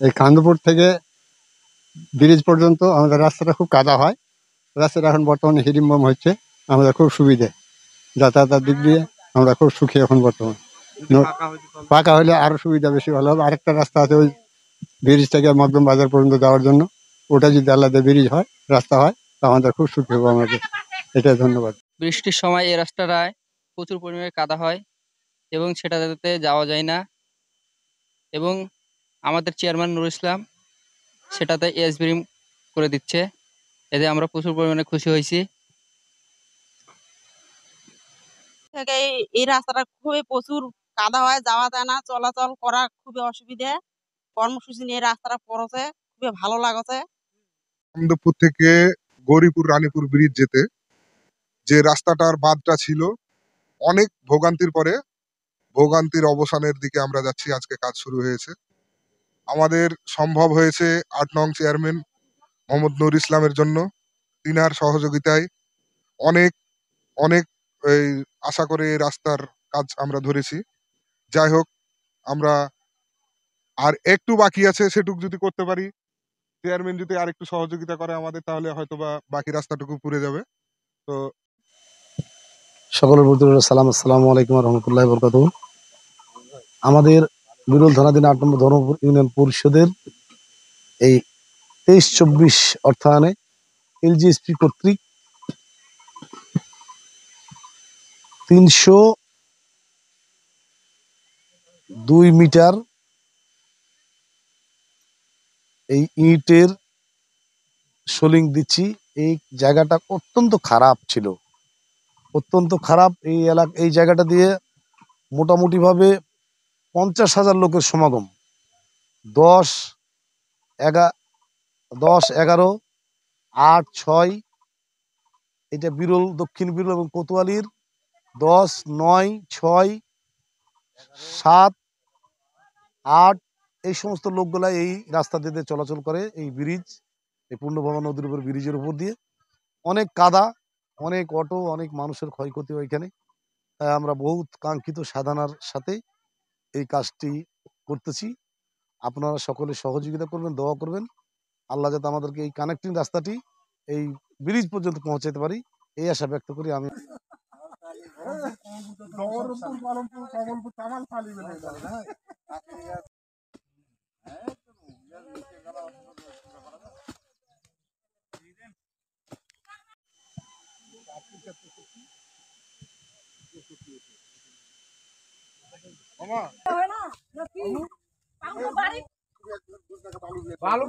এই কান্দপুর থেকে ব্রিজ পর্যন্ত আমাদের রাস্তাটা খুব কাদা হয়। রাস্তাটা এখন বর্তমানে হিড়িম্বম হচ্ছে, আমাদের খুব সুবিধে। যাতায়াতের দিক দিয়ে আমরা খুব সুখী এখন বর্তমানে। পাকা হলে আরো সুবিধা বেশি ভালো হবে। আরেকটা রাস্তা আছে ওই ব্রিজ থেকে মকদম বাজার পর্যন্ত যাওয়ার জন্য, ওটা যদি আলাদা ব্রিজ হয়, রাস্তা হয়, তা আমাদের খুব সুখী হবে আমাদের। এটাই ধন্যবাদ। বৃষ্টির সময় এই রাস্তাটায় প্রচুর পরিমাণে কাদা হয় এবং সেটাতে যাওয়া যায় না, এবং আমাদের চেয়ারম্যান নুরুল ইসলাম সেটাতে এসবিএম করে দিচ্ছে, এতে আমরা প্রচুর পরিমাণে খুশি হয়েছি। এই রাস্তাটা খুবই প্রচুর কাদা হয়, যাওয়া যায় না, চলাচল করা খুবই অসুবিধা। কর্মসূচি নিয়ে রাস্তাটা পড়েছে, খুবই ভালো লাগছে। আনন্দপুর থেকে গৌরীপুর রানীপুর ব্রিজ যেতে যে রাস্তাটার বাঁধটা ছিল, অনেক ভোগান্তির পরে ভোগান্তির অবসানের দিকে আমরা যাচ্ছি। আজকে কাজ শুরু হয়েছে, আমাদের সম্ভব হয়েছে ৮ নং চেয়ারম্যান মোহাম্মদ নুর ইসলামের জন্য। তিনার সহযোগিতায় অনেক অনেক এই আশা করে এই রাস্তার কাজ আমরা ধরেছি। যাই হোক, আমরা আর একটু বাকি আছে, সেটুকু যদি করতে পারি, চেয়ারম্যান যদি আর একটু সহযোগিতা করে আমাদের, তাহলে হয়তোবা বাকি রাস্তাটুকু পুড়ে যাবে। তো সকলের প্রতি সালাম, আসসালামু আলাইকুম রহমতুল্লাহ বরকাত। আমাদের বিরল থানাধীন ৮ নম্বর ধর্মপুর ইউনিয়ন পরিষদের এই ২৩-২৪ অর্থায়নে এলজিএসপি কর্তৃক ৩০২ মিটার এই ইটের সোলিং দিচ্ছি। এই জায়গাটা অত্যন্ত খারাপ ছিল, অত্যন্ত খারাপ। এই জায়গাটা দিয়ে মোটামুটি ভাবে ৫০,০০০ লোকের সমাগম। ১০, ১১, ৮, ৬ এটা বিরল, দক্ষিণ বিরল এবং কোতোয়ালির ১০, ৯, ৬, ৭, ৮ এই সমস্ত লোকগুলা এই রাস্তা দিয়ে চলাচল করে। এই ব্রিজ, এই পূর্ণভবা নদীর উপর ব্রিজের উপর দিয়ে অনেক কাদা, অনেক অটো, অনেক মানুষের ক্ষয়ক্ষতি ওইখানে। তাই আমরা বহুত কাঙ্ক্ষিত সাধনার সাথে এই কাজটি করতেছি। আপনারা সকলে সহযোগিতা করবেন, দোয়া করবেন, আল্লাহ যাতে আমাদেরকে এই কানেক্টিং রাস্তাটি এই ব্রিজ পর্যন্ত পৌঁছাতে পারি, এই আশা ব্যক্ত করি। আমি ভালো